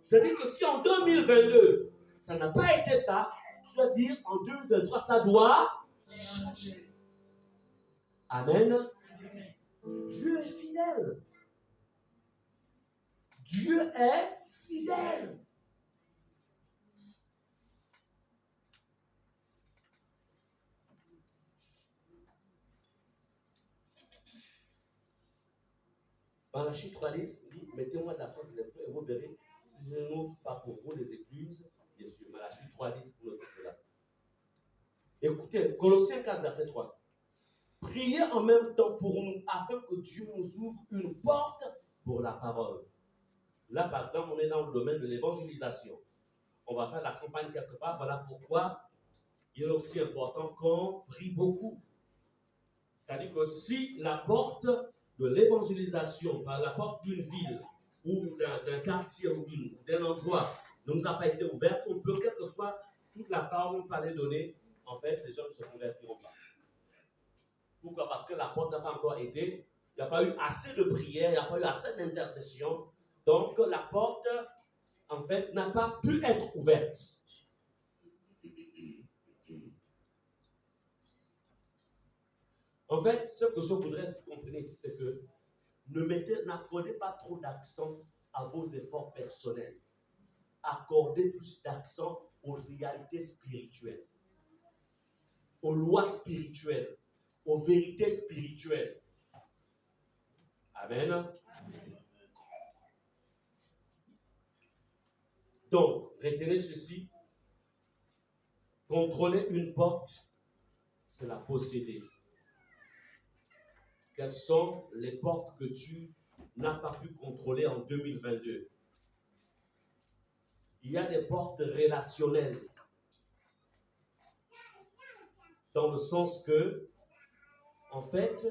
Speaker 1: je dis que si en 2022, ça n'a pas été ça, je dois dire en 2023, ça doit changer. Amen. Dieu est fidèle. Dieu est fidèle. Malachie 3:10 dit, mettez-moi de la sorte de l'esprit et vous verrez si je n'ouvre pas pour vous les écluses des cieux. Malachie 3:10 pour noter cela. Écoutez, Colossiens 4, verset 3. Priez en même temps pour nous afin que Dieu nous ouvre une porte pour la parole. Là, par exemple, on est dans le domaine de l'évangélisation. On va faire la campagne quelque part. Voilà pourquoi il est aussi important qu'on prie beaucoup. C'est-à-dire que si la porte de l'évangélisation, par la porte d'une ville ou d'un quartier ou d'un endroit ne nous a pas été ouverte, on peut, quelle que soit toute la parole qu'on peut aller donner, en fait, les gens ne se convertiront pas. Pourquoi? Parce que la porte n'a pas encore été, il n'y a pas eu assez de prières, il n'y a pas eu assez d'intercession. Donc, la porte, en fait, n'a pas pu être ouverte. En fait, ce que je voudrais que vous compreniez ici, c'est que n'accordez pas trop d'accent à vos efforts personnels. Accordez plus d'accent aux réalités spirituelles, aux lois spirituelles, aux vérités spirituelles. Amen. Amen. Donc, retenez ceci. Contrôler une porte, c'est la posséder. Quelles sont les portes que tu n'as pas pu contrôler en 2022? Il y a des portes relationnelles. Dans le sens que, en fait,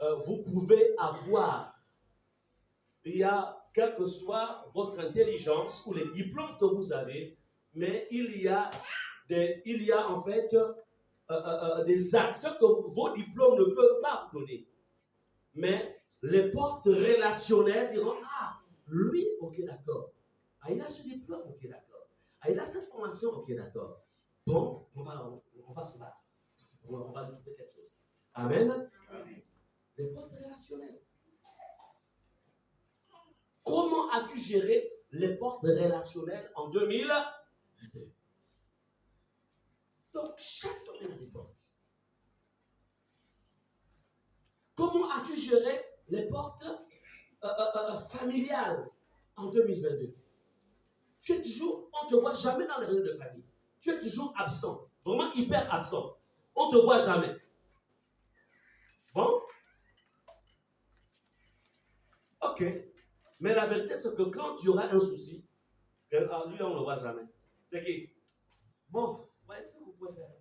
Speaker 1: vous pouvez avoir, il y a, quelle que soit votre intelligence ou les diplômes que vous avez, mais il y a en fait des accès que vos diplômes ne peuvent pas vous donner. Mais les portes relationnelles diront, ah, lui, ok, d'accord. Ah, il a ce diplôme, ok, d'accord. Ah, il a cette formation, ok, d'accord. Bon, on va se battre. On va lui trouver quelque chose. Amen. Amen. Les portes relationnelles. Comment as-tu géré les portes relationnelles en 2022? Donc, chaque domaine a des portes. Comment as-tu géré les portes familiales en 2022? Tu es toujours, on ne te voit jamais dans les réunions de famille. Tu es toujours absent, vraiment hyper absent. On ne te voit jamais. Bon? Ok. Mais la vérité, c'est que quand il y aura un souci, lui, on ne le voit jamais. C'est que, bon, voyez ce que vous pouvez faire.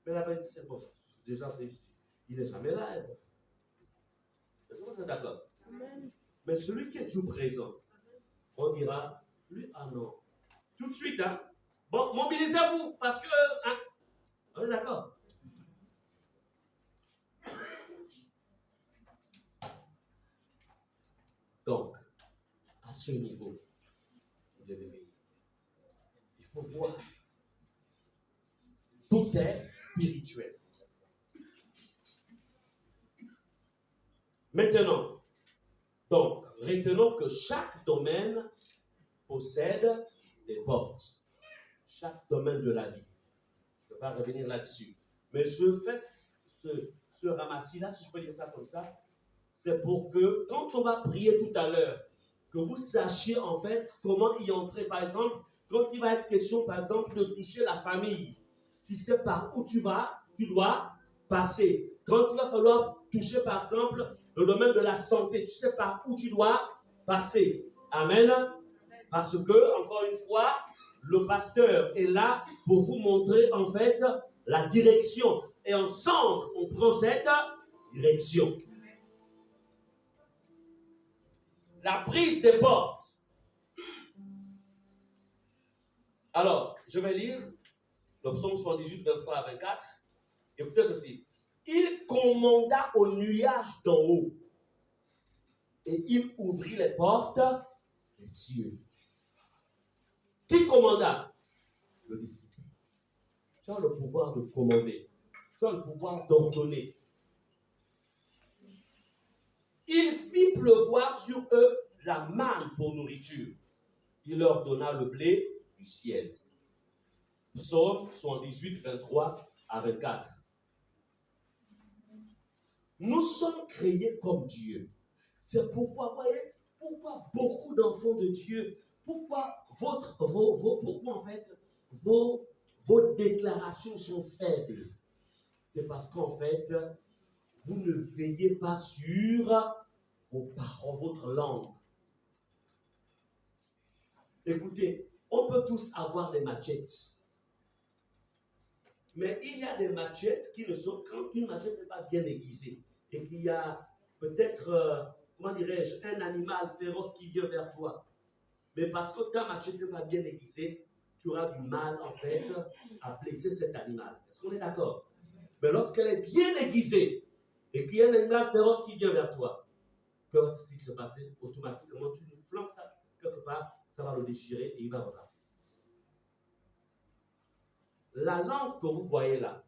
Speaker 1: Mais la vérité, c'est bon. Déjà, il n'est jamais là. Est-ce que vous êtes d'accord? Amen. Mais celui qui est toujours présent, on dira, lui, ah non. Tout de suite, hein. Bon, mobilisez-vous, parce que, hein, on est d'accord? Donc, à ce niveau, vous devez veiller. Il faut voir. Tout est spirituel. Maintenant, donc, retenons que chaque domaine possède des portes. Chaque domaine de la vie. Je ne vais pas revenir là-dessus. Mais je fais ce ramassis-là, si je peux dire ça comme ça, c'est pour que, quand on va prier tout à l'heure, que vous sachiez en fait comment y entrer. Par exemple, quand il va être question, par exemple, de toucher la famille, tu sais par où tu dois passer. Quand il va falloir toucher, par exemple, le domaine de la santé, tu sais par où tu dois passer. Amen. Parce que, encore une fois, le pasteur est là pour vous montrer en fait la direction. Et ensemble, on prend cette direction. La prise des portes. Alors, je vais lire le psaume 78, 23 à 24. Écoutez ceci. Il commanda au nuage d'en haut et il ouvrit les portes des cieux. Qui commanda? Le disciple. Tu as le pouvoir de commander. Tu as le pouvoir d'ordonner. Il fit pleuvoir sur eux la manne pour nourriture. Il leur donna le blé du ciel. Psaume 78, 23 à 24. Nous sommes créés comme Dieu. C'est pourquoi, voyez, pourquoi beaucoup d'enfants de Dieu, pourquoi pourquoi en fait vos déclarations sont faibles? C'est parce qu'en fait, vous ne veillez pas sur vos paroles, votre langue. Écoutez, on peut tous avoir des machettes. Mais il y a des machettes qui ne sont, quand une machette n'est pas bien aiguisée et qu'il y a peut-être, comment dirais-je, un animal féroce qui vient vers toi. Mais parce que ta machette n'est pas bien aiguisée, tu auras du mal en fait à blesser cet animal. Est-ce qu'on est d'accord? Mais lorsqu'elle est bien aiguisée et qu'il y a un animal féroce qui vient vers toi, que va-t-il se passer? Automatiquement, tu nous flanques ça quelque part, ça va le déchirer et il va repartir. La langue que vous voyez là,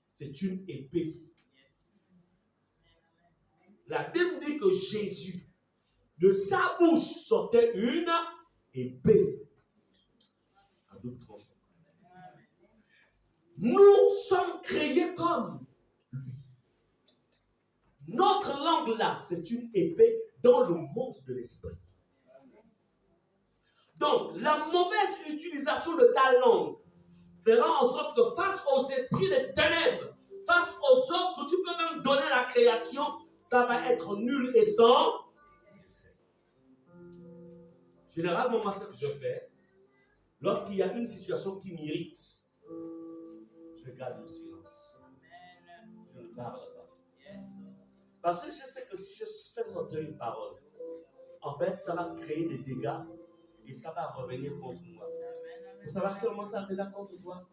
Speaker 1: c'est une épée. La Bible dit que Jésus, de sa bouche sortait une épée à double tranchant. Nous sommes créés comme lui. Notre langue là, c'est une épée dans le monde de l'esprit. Donc, la mauvaise utilisation de ta langue fera en sorte que face aux esprits des ténèbres, face aux ordres que tu peux même donner à la création, ça va être nul et sans effet. Généralement, moi, ce que je fais, lorsqu'il y a une situation qui m'irrite, je garde le silence. Je ne parle pas. Parce que je sais que si je fais sortir une parole, en fait, ça va créer des dégâts et ça va revenir contre moi. Vous savez comment ça revient contre toi?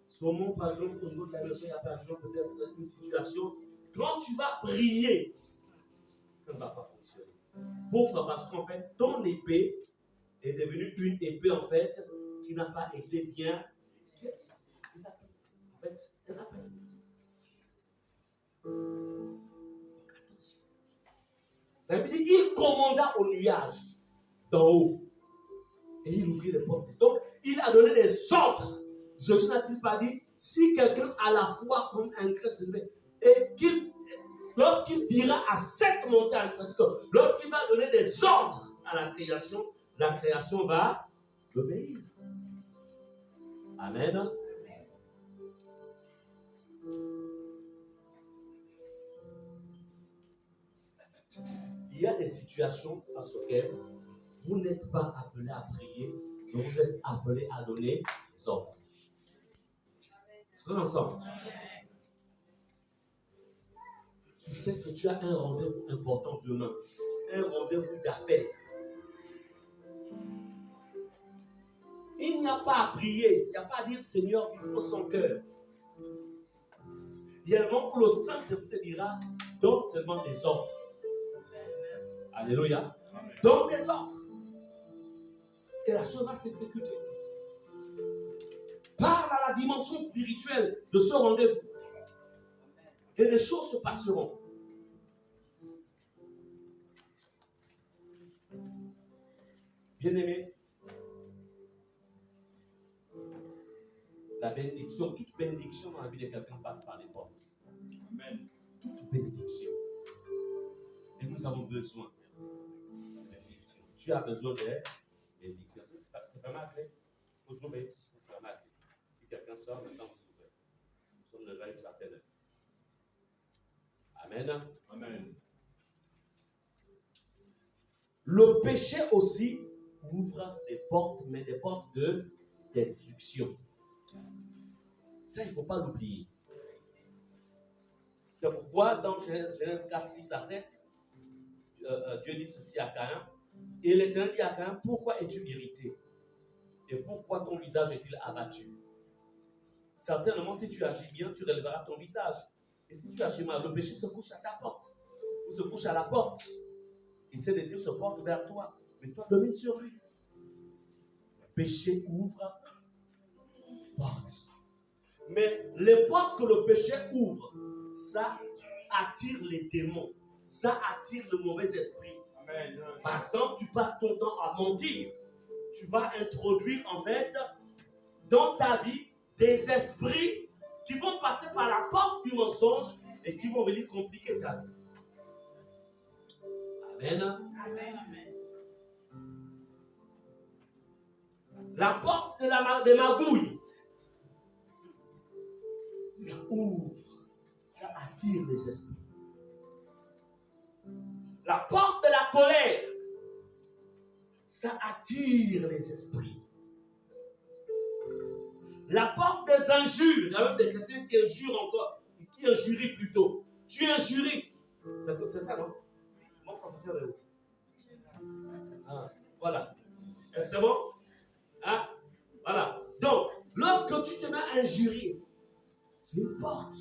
Speaker 1: Sûrement, par exemple, au niveau de la maison, il y a par exemple peut-être une situation. Quand tu vas prier, ça ne va pas fonctionner. Pourquoi? Parce qu'en fait, ton épée est devenue une épée, en fait, qui n'a pas été bien. En fait, elle n'a pas été bien. Donc, attention. La Bible dit, il commanda au nuage d'en haut. Et il ouvrit les portes. Donc, il a donné des ordres. Jésus n'a-t-il pas dit, si quelqu'un a la foi comme un chrétien, et lorsqu'il dira à cette montagne, c'est-à-dire que lorsqu'il va donner des ordres à la création va l'obéir. Amen. Il y a des situations face auxquelles vous n'êtes pas appelé à prier, mais vous êtes appelé à donner des ordres. Est-ce qu'on est ensemble? Tu sais que tu as un rendez-vous important demain, un rendez-vous d'affaires. Il n'y a pas à prier, il n'y a pas à dire Seigneur, dispose son cœur. Il y a un moment où le Saint-Esprit dira, donne seulement des ordres. Alléluia. Donne des ordres. Et la chose va s'exécuter. Parle à la dimension spirituelle de ce rendez-vous. Et les choses se passeront. Bien-aimé, la bénédiction, toute bénédiction dans la vie de quelqu'un passe par les portes. Amen. Toute bénédiction. Et nous avons besoin de bénédiction. Tu as besoin de bénédiction. C'est pas ma clé. Aujourd'hui, c'est pas ma clé. Si quelqu'un sort, maintenant vous ouvrez. Nous sommes déjà une certaine heure. Amen. Amen. Le péché aussi ouvre des portes, mais des portes de destruction. Ça, il ne faut pas l'oublier. C'est pourquoi dans Genèse 4, 6 à 7, Dieu dit ceci à Caïn. Et l'Éternel dit à Caïn, pourquoi es-tu irrité? Et pourquoi ton visage est-il abattu? Certainement, si tu agis bien, tu relèveras ton visage. Et si tu agis mal, le péché se couche à ta porte. Ou se couche à la porte. Et ses désirs se portent vers toi. Mais toi, domine sur lui. Le péché ouvre les portes. Mais les portes que le péché ouvre, ça attire les démons. Ça attire le mauvais esprit. Amen. Par exemple, tu passes ton temps à mentir. Tu vas introduire en fait dans ta vie des esprits qui vont passer par la porte du mensonge et qui vont venir compliquer ta vie. Amen.
Speaker 4: Amen.
Speaker 1: La porte des magouilles, ça ouvre, ça attire les esprits. La porte de la colère, ça attire les esprits. La porte des injures, il y a même des chrétiens qui injurent encore, qui injurient plutôt. Tu injuries. C'est ça, non? Mon professeur est où? Ah, voilà. C'est bon? Ah, voilà. Donc, lorsque tu te mets à injurier, c'est une porte.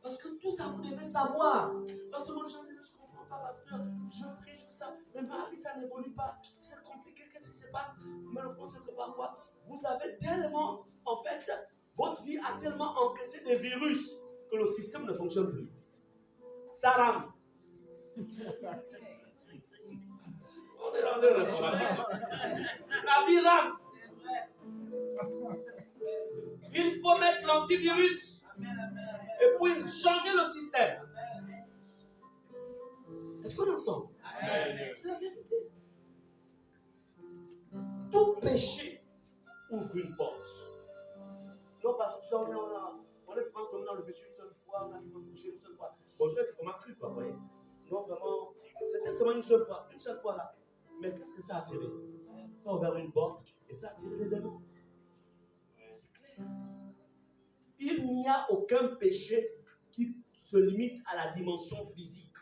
Speaker 1: Parce que tout ça, vous devez savoir. Parce que moi, je ne comprends pas, pasteur. Je prie, je fais ça. Mais ma vie, ça n'évolue pas. C'est compliqué. Qu'est-ce qui se passe? Mais le problème, c'est que parfois, vous avez tellement, en fait, votre vie a tellement encaissé des virus que le système ne fonctionne plus. Ça rame. On est dans l'informatique. La vie rame. Il faut mettre l'antivirus. Et puis changer le système. Est-ce qu'on est ensemble? C'est la vérité. Tout péché ouvre une porte. Non, parce que on est souvent comme dans le péché une seule fois, on a souvent touché une seule fois. Bon, je vais être comment cru, quoi, vous voyez. Non, vraiment, c'était seulement une seule fois là. Mais qu'est-ce que ça a attiré? Ça a ouvert une porte et ça a attiré les démons. C'est clair. Il n'y a aucun péché qui se limite à la dimension physique.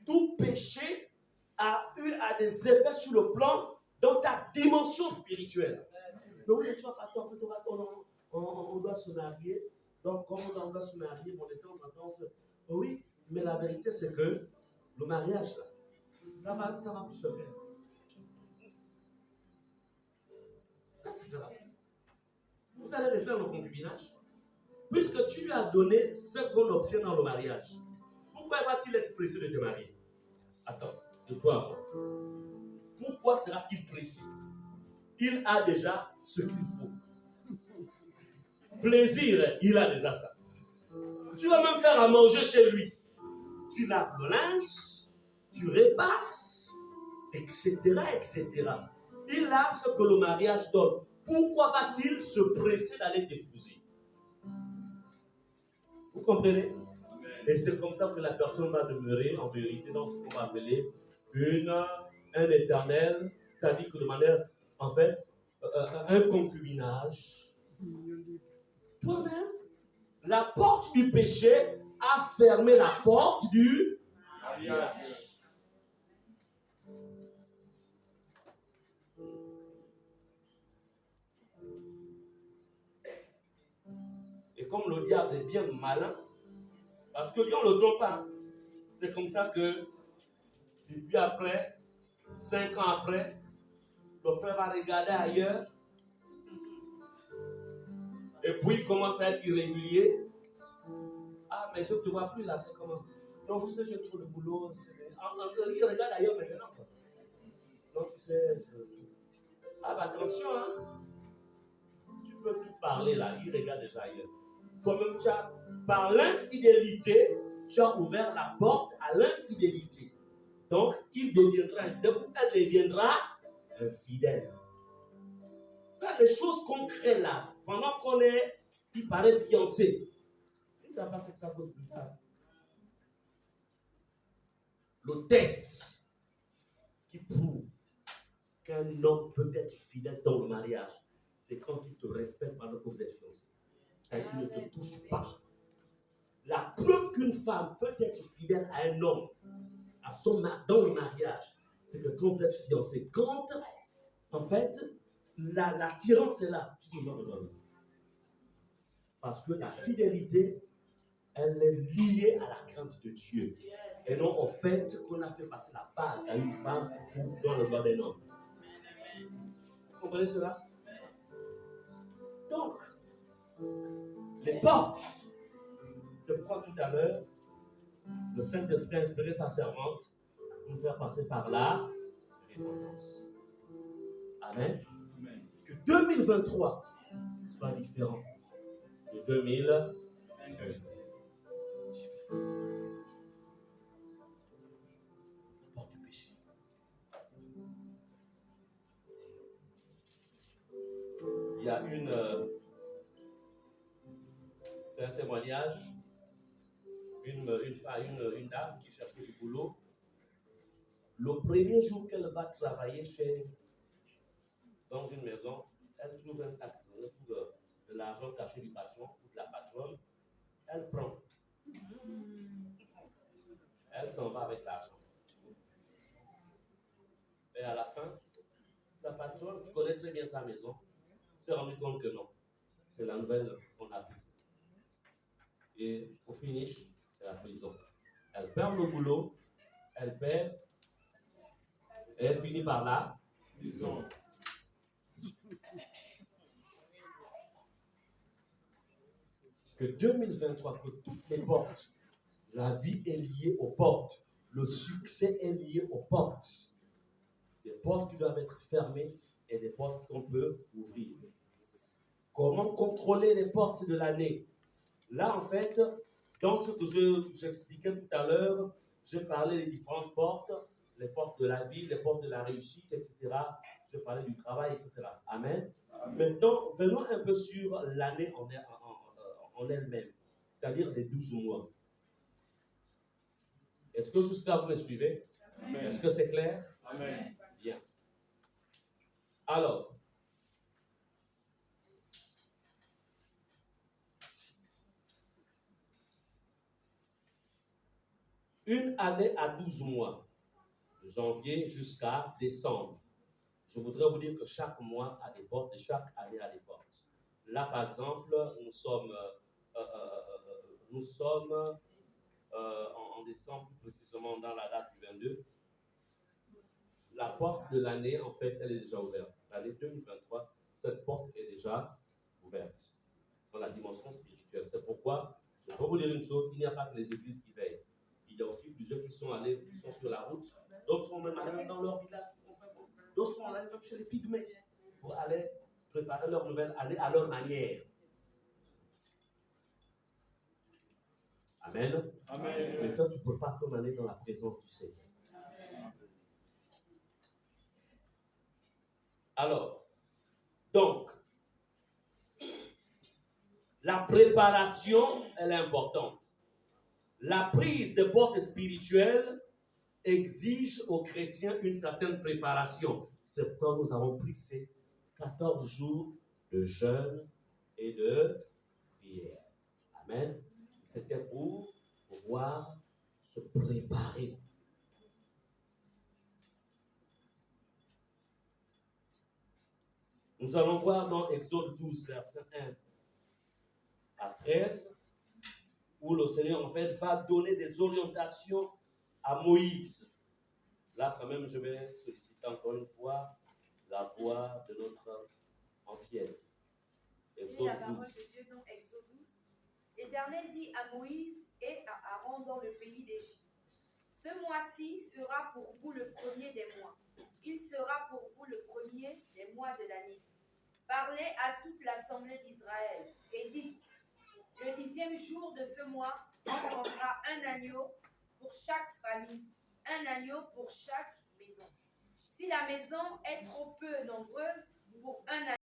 Speaker 1: Tout péché a des effets sur le plan dans ta dimension spirituelle. Mais oui, tu vois, pasteur, en fait, on doit se marier. Donc, comme on doit se marier, bon, de temps en temps, oui, mais la vérité, c'est que le mariage, là, ça va plus se faire. Ça, c'est grave. Vous allez rester dans le concubinage. Puisque tu lui as donné ce qu'on obtient dans le mariage, pourquoi va-t-il être pressé de te marier? Attends, de toi à moi. Pourquoi sera-t-il pressé? Il a déjà ce qu'il faut. Plaisir, il a déjà ça. Tu vas même faire à manger chez lui. Tu laves le linge, tu repasses, etc., etc. Il a ce que le mariage donne. Pourquoi va-t-il se presser d'aller t'épouser? Vous comprenez? Et c'est comme ça que la personne va demeurer en vérité dans ce qu'on va appeler un éternel, c'est-à-dire que de manière, en fait, un concubinage. Toi-même, la porte du péché a fermé la porte du mariage. Et comme le diable est bien malin, parce que Dieu ne le trompe pas, c'est comme ça que, et puis après, 5 ans après, le frère va regarder ailleurs, et puis il commence à être irrégulier. Ah, mais je ne te vois plus là, c'est comment? Non, tu sais, j'ai trop de boulot. Il regarde ailleurs maintenant. Non, tu sais, ah, bah attention, hein. Tu peux tout parler là, il regarde déjà ailleurs. Toi-même, par l'infidélité, tu as ouvert la porte à l'infidélité. Donc, il deviendra infidèle ou elle deviendra infidèle. Ça, les choses concrètes là, pendant qu'on est, il paraît fiancé. Tu ne sais pas ce que ça cause plus tard. Le test qui prouve qu'un homme peut être fidèle dans le mariage, c'est quand il te respecte pendant que vous êtes fiancé. Et qu'il ne te touche pas. La preuve qu'une femme peut être fidèle à un homme dans le mariage, c'est que quand vous êtes fiancé, quand en fait l'attirance est là, tu dis non, non, non. Parce que la fidélité, elle est liée à la crainte de Dieu. Et non au fait qu'on a fait passer la bague à une femme ou dans le doigt d'un homme. Vous comprenez cela? Donc, les portes, c'est pourquoi tout à l'heure, le Saint-Esprit a inspiré sa servante pour nous faire passer par la repentance. Amen. Amen. Que 2023 soit différent de 2021. c'est un témoignage. Une dame qui cherchait du boulot. Le premier jour qu'elle va travailler dans une maison, elle trouve un sac, elle trouve de l'argent caché du patron ou de la patronne. Elle prend. Elle s'en va avec l'argent. Et à la fin, la patronne qui connaît très bien sa maison s'est rendue compte que non. C'est la nouvelle qu'on a prise. Et au finish, c'est la prison. Elle perd le boulot, elle perd, et elle finit par la prison. Que 2023, que toutes les portes, la vie est liée aux portes, le succès est lié aux portes. Des portes qui doivent être fermées et des portes qu'on peut ouvrir. Comment contrôler les portes de l'année? Là, en fait, dans ce que j'expliquais tout à l'heure, je parlais des différentes portes, les portes de la vie, les portes de la réussite, etc. Je parlais du travail, etc. Amen. Maintenant, venons un peu sur l'année en elle-même, c'est-à-dire les 12 mois. Est-ce que jusqu'à vous me suivez?
Speaker 2: Amen.
Speaker 1: Est-ce que c'est clair?
Speaker 2: Amen.
Speaker 1: Bien. Alors, une année à 12 mois, de janvier jusqu'à décembre. Je voudrais vous dire que chaque mois a des portes et chaque année a des portes. Là, par exemple, nous sommes en décembre, plus précisément dans la date du 22. La porte de l'année, en fait, elle est déjà ouverte. L'année 2023, cette porte est déjà ouverte dans la dimension spirituelle. C'est pourquoi, je peux vous dire une chose, il n'y a pas que les églises qui veillent. Il y a aussi plusieurs qui sont sur la route. D'autres sont même allés dans leur village. D'autres sont allés même chez les pygmées pour aller préparer leur nouvelle année à leur manière. Amen.
Speaker 2: Amen.
Speaker 1: Mais toi, tu ne peux pas comme aller dans la présence du Seigneur. Alors, donc, la préparation, elle est importante. La prise de portes spirituelles exige aux chrétiens une certaine préparation. C'est pourquoi nous avons pris ces 14 jours de jeûne et de prière. Amen. C'était pour pouvoir se préparer. Nous allons voir dans Exode 12, verset 1 à 13, où le Seigneur, en fait, va donner des orientations à Moïse. Là, quand même, je vais solliciter encore une fois la voix de notre ancienne.
Speaker 3: Et la parole de Dieu dans Exode 12. L'Éternel dit à Moïse et à Aaron dans le pays d'Égypte: ce mois-ci sera pour vous le premier des mois. Il sera pour vous le premier des mois de l'année. Parlez à toute l'assemblée d'Israël et dites: le 10e jour de ce mois entendra un agneau pour chaque famille, un agneau pour chaque maison. Si la maison est trop peu nombreuse pour un agneau,